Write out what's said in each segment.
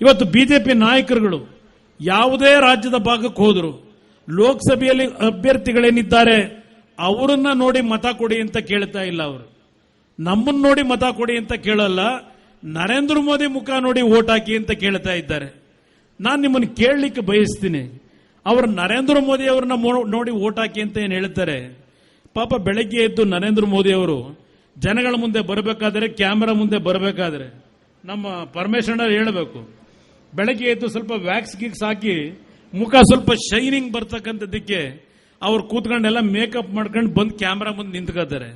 ಇವತ್ತು ಬಿಜೆಪಿ ನಾಯಕರುಗಳು ಯಾವುದೇ ರಾಜ್ಯದ ಭಾಗಕ್ಕೆ ಹೋದ್ರು ಲೋಕಸಭೆಯಲ್ಲಿ ಅಭ್ಯರ್ಥಿಗಳೇನಿದ್ದಾರೆ ಅವರನ್ನ ನೋಡಿ ಮತ ಕೊಡಿ ಅಂತ ಕೇಳ್ತಾ ಇಲ್ಲ. ಅವರು ನಮ್ಮನ್ನ ನೋಡಿ ಮತ ಕೊಡಿ ಅಂತ ಕೇಳಲ್ಲ, ನರೇಂದ್ರ ಮೋದಿ ಮುಖ ನೋಡಿ ವೋಟ್ ಹಾಕಿ ಅಂತ ಕೇಳ್ತಾ ಇದ್ದಾರೆ. ನಾನು ನಿಮ್ಮನ್ನು ಕೇಳಲಿಕ್ಕೆ ಬಯಸ್ತೀನಿ, ಅವರು ನರೇಂದ್ರ ಮೋದಿ ಅವರನ್ನ ನೋಡಿ ವೋಟ್ ಹಾಕಿ ಅಂತ ಏನು ಹೇಳ್ತಾರೆ. ಪಾಪ ಬೆಳಗ್ಗೆ ಎದ್ದು ನರೇಂದ್ರ ಮೋದಿ ಅವರು ಜನಗಳ ಮುಂದೆ ಬರಬೇಕಾದ್ರೆ, ಕ್ಯಾಮೆರಾ ಮುಂದೆ ಬರಬೇಕಾದ್ರೆ ನಮ್ಮ ಪರಮೇಶ್ವರ ಹೇಳಬೇಕು, ಬೆಳಗ್ಗೆ ಎದ್ದು ಸ್ವಲ್ಪ ವ್ಯಾಕ್ಸ್ ಗೀಕ್ಸ್ ಹಾಕಿ ಮುಖ ಸ್ವಲ್ಪ ಶೈನಿಂಗ್ ಬರ್ತಕ್ಕಂಥದ್ದಕ್ಕೆ ಅವ್ರು ಕೂತ್ಕೊಂಡೆಲ್ಲ ಮೇಕಪ್ ಮಾಡ್ಕೊಂಡು ಬಂದು ಕ್ಯಾಮ್ರಾ ಮುಂದೆ ನಿಂತ್ಕೋತಾರೆ.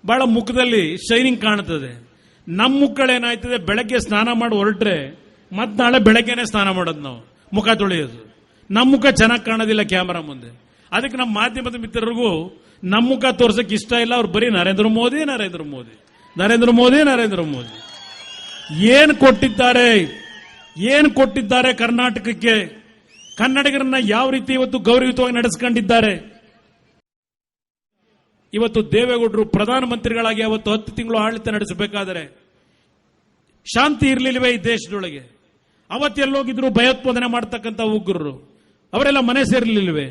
ಬಹಳ ಮುಖದಲ್ಲಿ ಶೈನಿಂಗ್ ಕಾಣ್ತದೆ. ನಮ್ಮ ಮುಖಗಳೇನಾಯ್ತದೆ, ಬೆಳಗ್ಗೆ ಸ್ನಾನ ಮಾಡಿ ಹೊರಟ್ರೆ ಮತ್ತೆ ನಾಳೆ ಬೆಳಗ್ಗೆನೆ ಸ್ನಾನ ಮಾಡೋದು, ನಾವು ಮುಖ ತೊಳೆಯೋದು. ನಮ್ಮ ಮುಖ ಚೆನ್ನಾಗಿ ಕಾಣೋದಿಲ್ಲ ಕ್ಯಾಮ್ರಾ ಮುಂದೆ. ಅದಕ್ಕೆ ನಮ್ಮ ಮಾಧ್ಯಮದ ಮಿತ್ರರಿಗೂ ನಮ್ಮ ಮುಖ ತೋರ್ಸಕ್ಕೆ ಇಷ್ಟ ಇಲ್ಲ. ಅವ್ರು ಬರೀ ನರೇಂದ್ರ ಮೋದಿ ನರೇಂದ್ರ ಮೋದಿ ನರೇಂದ್ರ ಮೋದಿ ನರೇಂದ್ರ ಮೋದಿ. ಏನು ಕೊಟ್ಟಿದ್ದಾರೆ ಕರ್ನಾಟಕಕ್ಕೆ, ಕನ್ನಡಿಗರನ್ನ ಯಾವ ರೀತಿ ಇವತ್ತು ಗೌರವಯುತವಾಗಿ ನಡೆಸಿಕೊಂಡಿದ್ದಾರೆ. ಇವತ್ತು ದೇವೇಗೌಡರು ಪ್ರಧಾನಮಂತ್ರಿಗಳಾಗಿ ಅವತ್ತು 10 ತಿಂಗಳು ಆಡಳಿತ ನಡೆಸಬೇಕಾದರೆ ಶಾಂತಿ ಇರಲಿಲ್ಲವೇ ಈ ದೇಶದೊಳಗೆ? ಅವತ್ತೆಲ್ಲೋಗಿದ್ರು ಭಯೋತ್ಪಾದನೆ ಮಾಡ್ತಕ್ಕಂಥ ಉಗ್ರರು, ಅವರೆಲ್ಲ ಮನೆ ಸೇರಲಿಲ್ಲವೇ?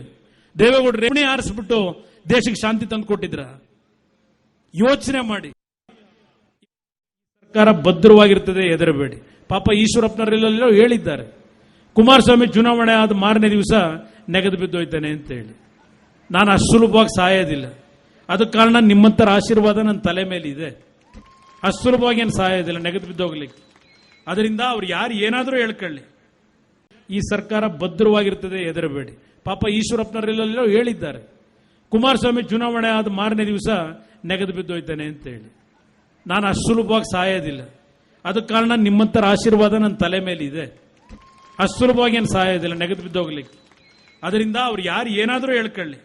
ದೇವೇಗೌಡರು ರೇವಣಿ ಆರಿಸ್ಬಿಟ್ಟು ದೇಶಕ್ಕೆ ಶಾಂತಿ ತಂದು ಕೊಟ್ಟಿದ್ರ? ಯೋಚನೆ ಮಾಡಿ. ಸರ್ಕಾರ ಭದ್ರವಾಗಿರ್ತದೆ, ಹೆದರಬೇಡಿ. ಪಾಪ ಈಶ್ವರಪ್ಪನವರೆಲ್ಲೋ ಹೇಳಿದ್ದಾರೆ, ಕುಮಾರಸ್ವಾಮಿ ಚುನಾವಣೆ ಆದ ಮಾರನೇ ದಿವಸ ನೆಗೆದು ಬಿದ್ದೋಯ್ತಾನೆ ಅಂತ ಹೇಳಿ. ನಾನು ಅಷ್ಟು ಸುಲಭವಾಗಿ ಸಾಯೋದಿಲ್ಲ, ಅದಕ್ಕೆ ಕಾರಣ ನಿಮ್ಮಂತರ ಆಶೀರ್ವಾದ ನನ್ನ ತಲೆ ಮೇಲೆ ಇದೆ. ಅಷ್ಟು ಸುಲಭವಾಗಿ ಏನು ಸಾಯೋದಿಲ್ಲ ನೆಗೆದು ಬಿದ್ದೋಗ್ಲಿಕ್ಕೆ. ಅದರಿಂದ ಅವ್ರು ಯಾರು ಏನಾದರೂ ಹೇಳ್ಕೊಳ್ಳಿ, ಈ ಸರ್ಕಾರ ಭದ್ರವಾಗಿರ್ತದೆ, ಹೆದರಬೇಡಿ. ಪಾಪ ಈಶ್ವರಪ್ಪನವರೆಲ್ಲೋ ಹೇಳಿದ್ದಾರೆ, ಕುಮಾರಸ್ವಾಮಿ ಚುನಾವಣೆ ಆದ ಮಾರನೇ ದಿವಸ ನೆಗೆದು ಬಿದ್ದೋಯ್ತಾನೆ ಅಂತ ಹೇಳಿ. ನಾನು ಅಷ್ಟು ಸುಲಭವಾಗಿ ಸಾಯೋದಿಲ್ಲ, ಅದಕ್ಕೆ ಕಾರಣ ನಿಮ್ಮಂತರ ಆಶೀರ್ವಾದ ನನ್ನ ತಲೆ ಮೇಲೆ ಇದೆ. ಅಷ್ಟು ಸುಲಭವಾಗಿ ಏನು ಸಾಯೋದಿಲ್ಲ ನೆಗೆದು ಬಿದ್ದೋಗ್ಲಿಕ್ಕೆ. ಅದರಿಂದ ಅವ್ರು ಯಾರು ಏನಾದರೂ ಹೇಳ್ಕೊಳ್ಳಿ,